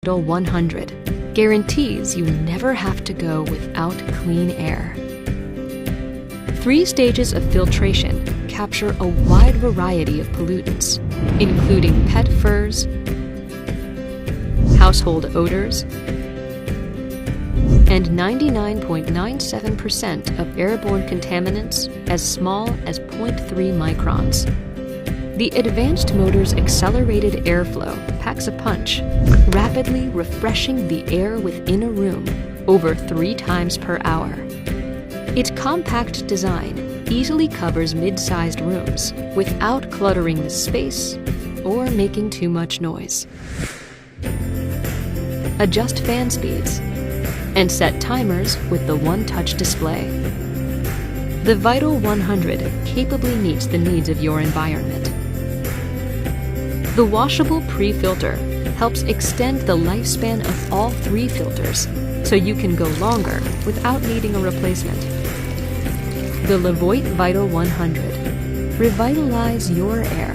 Vital 100 guarantees you never have to go without clean air. 3 stages of filtration capture a wide variety of pollutants, including pet furs, household odors, and 99.97% of airborne contaminants as small as 0.3 microns. The advanced motor's accelerated airflow packs a punch, rapidly refreshing the air within a room over 3 times per hour. Its compact design easily covers mid-sized rooms without cluttering the space or making too much noise. Adjust fan speeds and set timers with the one-touch display. The Vital 100 capably meets the needs of your environment. The washable pre-filter helps extend the lifespan of all 3 filters, so you can go longer without needing a replacement. The LEVOIT Vital 100. Revitalize your air.